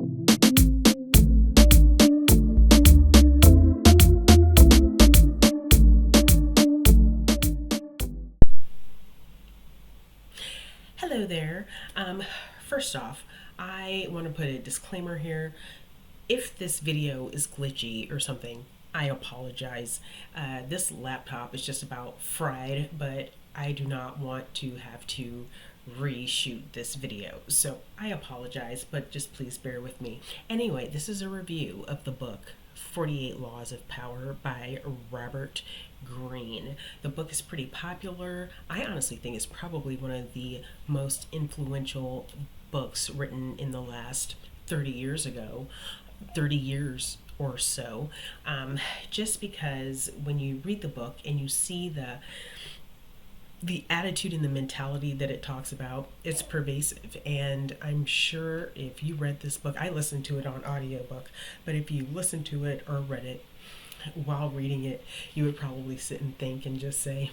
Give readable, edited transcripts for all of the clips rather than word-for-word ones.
Hello there. First off, I want to put a disclaimer here. If this video is glitchy or something, I apologize. This laptop is just about fried, but I do not want to have to reshoot this video. So I apologize, but just please bear with me. Anyway, this is a review of the book 48 Laws of Power by Robert Greene. The book is pretty popular. I honestly think it's probably one of the most influential books written in the last 30 years ago, 30 years or so, just because when you read the book and you see the attitude and the mentality that it talks about, it's pervasive. And I'm sure if you read this book, I listened to it on audiobook, but if you listened to it or read it while reading it, you would probably sit and think and just say,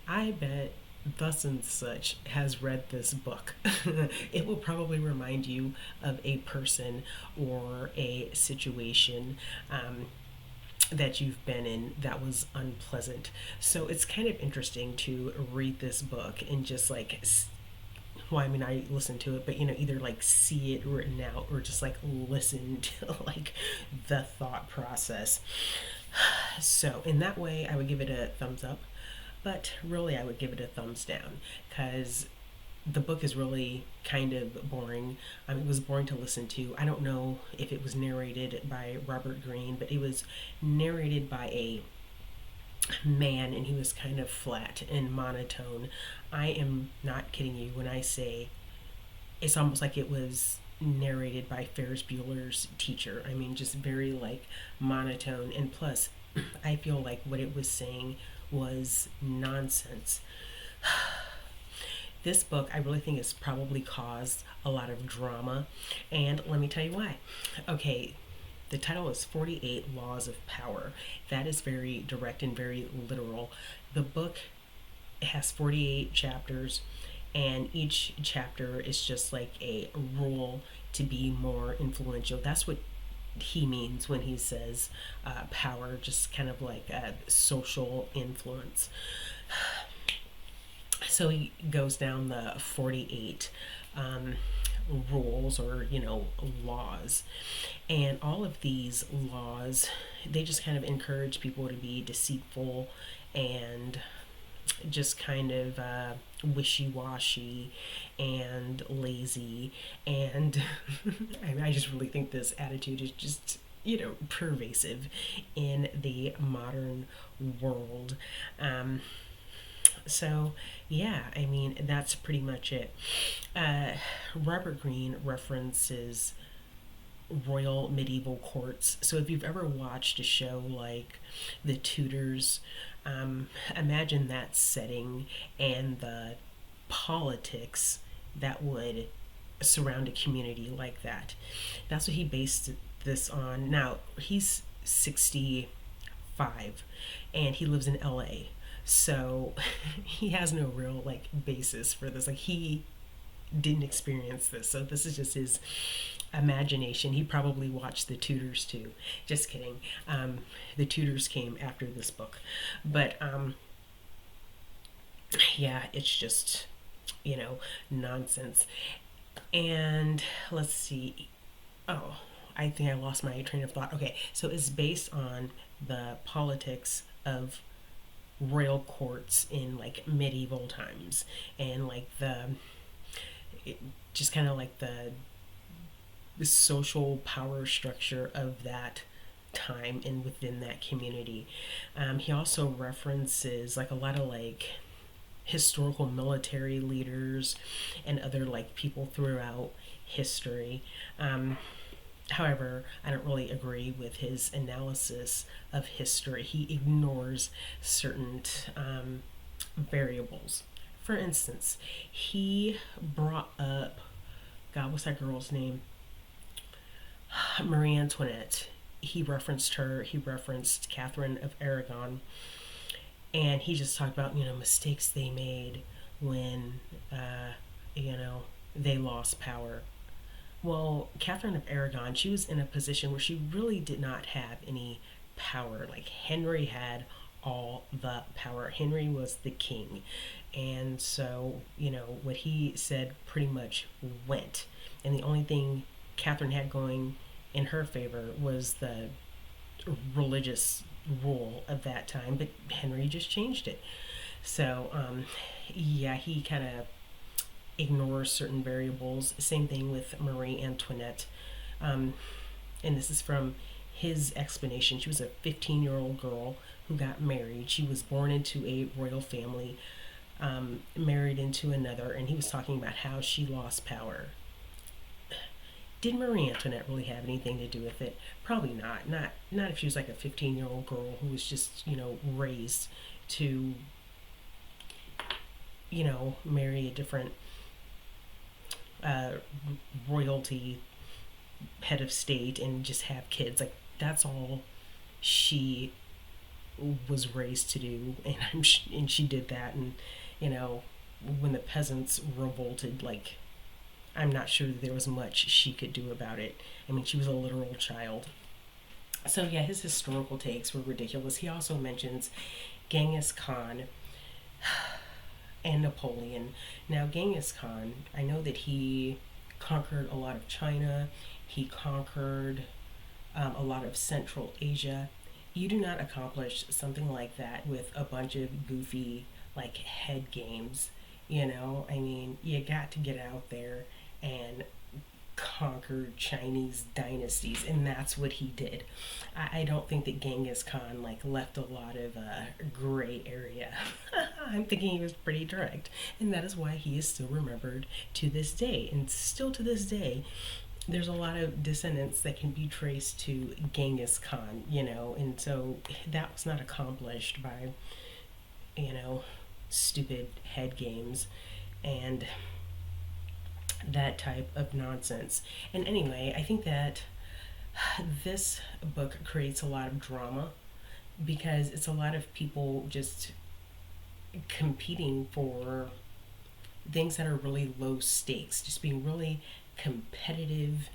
I bet thus and such has read this book. It will probably remind you of a person or a situation that you've been in that was unpleasant. So it's kind of interesting to read this book and just I listened to it, but either see it written out or just listen to the thought process. So in that way, I would give it a thumbs up, but really I would give it a thumbs down because the book is really kind of boring. It was boring to listen to. I don't know if it was narrated by Robert Greene, but it was narrated by a man and he was kind of flat and monotone. I am not kidding you when I say it's almost like it was narrated by Ferris Bueller's Teacher. Just very monotone, and plus I feel like what it was saying was nonsense. This book, I really think, has probably caused a lot of drama, and let me tell you why. Okay, the title is 48 Laws of Power. That is very direct and very literal. The book has 48 chapters, and each chapter is just like a rule to be more influential. That's what he means when he says power, just kind of like social influence. So he goes down the 48 rules or laws, and all of these laws, they just kind of encourage people to be deceitful and just kind of wishy-washy and lazy, and I just really think this attitude is just pervasive in the modern world. So yeah, that's pretty much it. Robert Greene references royal medieval courts. So if you've ever watched a show like The Tudors, imagine that setting and the politics that would surround a community like that. That's what he based this on. Now, he's 65 and he lives in LA. So he has no real basis for this. He didn't experience this. So this is just his imagination. He probably watched The Tudors too. Just kidding. The Tudors came after this book. But yeah, it's just, nonsense. And let's see. Oh, I think I lost my train of thought. Okay, so it's based on the politics of royal courts in medieval times, and just kind of the social power structure of that time and within that community. He also references a lot of historical military leaders and other people throughout history. However, I don't really agree with his analysis of history. He ignores certain variables. For instance, he brought up, God, what's that girl's name? Marie Antoinette. He referenced her. He referenced Catherine of Aragon. And he just talked about, mistakes they made when, they lost power. Well, Catherine of Aragon, she was in a position where she really did not have any power. Like Henry had all the power. Henry was the king. And so, what he said pretty much went. And the only thing Catherine had going in her favor was the religious rule of that time, but Henry just changed it. So, yeah, he kind of ignores certain variables. Same thing with Marie Antoinette. Um, and this is from his explanation. She was a 15-year-old girl who got married. She was born into a royal family, married into another, and he was talking about how she lost power. Did Marie Antoinette really have anything to do with it? Probably not. Not if she was like a 15-year-old girl who was just, raised to, marry a different uh, royalty head of state and just have kids. Like that's all she was raised to do, and and she did that. And you know, when the peasants revolted, like I'm not sure that there was much she could do about it. I mean, she was a literal child. So yeah, his historical takes were ridiculous. He also mentions Genghis Khan and Napoleon. Now, Genghis Khan, I know that he conquered a lot of China. He conquered a lot of Central Asia. You do not accomplish something like that with a bunch of goofy, like, head games. I mean, you got to get out there and conquer Chinese dynasties, and that's what he did. I don't think that Genghis Khan like left a lot of gray area. I'm thinking he was pretty direct, and that is why he is still remembered to this day. And still to this day, there's a lot of descendants that can be traced to Genghis Khan, and so that was not accomplished by, you know, stupid head games and that type of nonsense. And anyway, I think that this book creates a lot of drama because it's a lot of people just competing for things that are really low stakes, just being really competitive,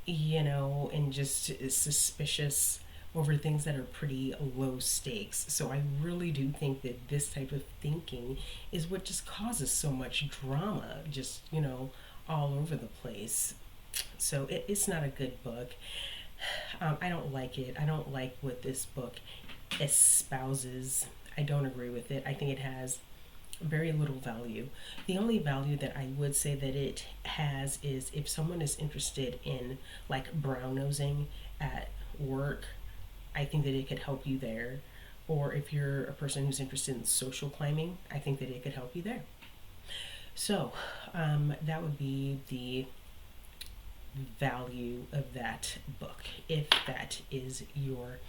and just suspicious over things that are pretty low stakes. So I really do think that this type of thinking is what just causes so much drama, just, all over the place. So it's not a good book. I don't like it. I don't like what this book espouses. I don't agree with it. I think it has very little value. The only value that I would say that it has is if someone is interested in like brown nosing at work, I think that it could help you there. Or if you're a person who's interested in social climbing, I think that it could help you there. So that would be the value of that book, if that is your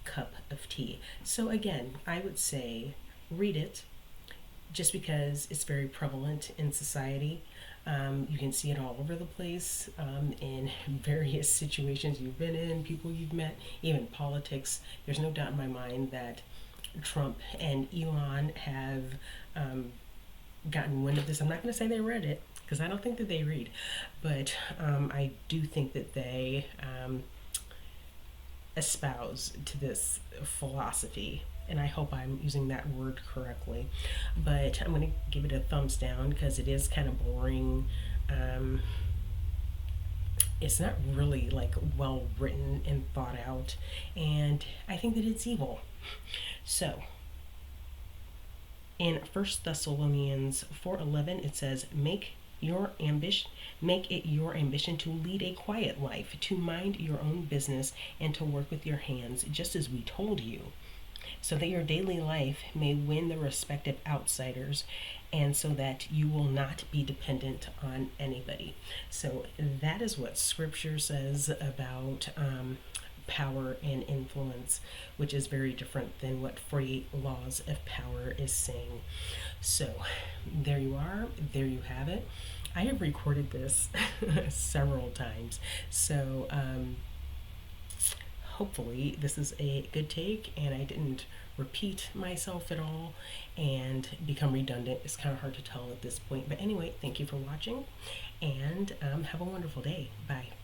cup of tea. So again, I would say read it just because it's very prevalent in society. You can see it all over the place in various situations you've been in, people you've met, even politics. There's no doubt in my mind that Trump and Elon have gotten wind of this. I'm not going to say they read it because I don't think that they read, but I do think that they espouse to this philosophy, and I hope I'm using that word correctly. But I'm going to give it a thumbs down because it is kind of boring. It's not really like well written and thought out, and I think that it's evil. So in 1 Thessalonians 4:11 it says, make it your ambition to lead a quiet life, to mind your own business, and to work with your hands, just as we told you, so that your daily life may win the respect of outsiders, and so that you will not be dependent on anybody. So that is what scripture says about power and influence, which is very different than what 48 Laws of Power is saying. So there you are, there you have it. I have recorded this several times, so hopefully this is a good take and I didn't repeat myself at all and become redundant. It's kind of hard to tell at this point. But anyway, thank you for watching and have a wonderful day. Bye.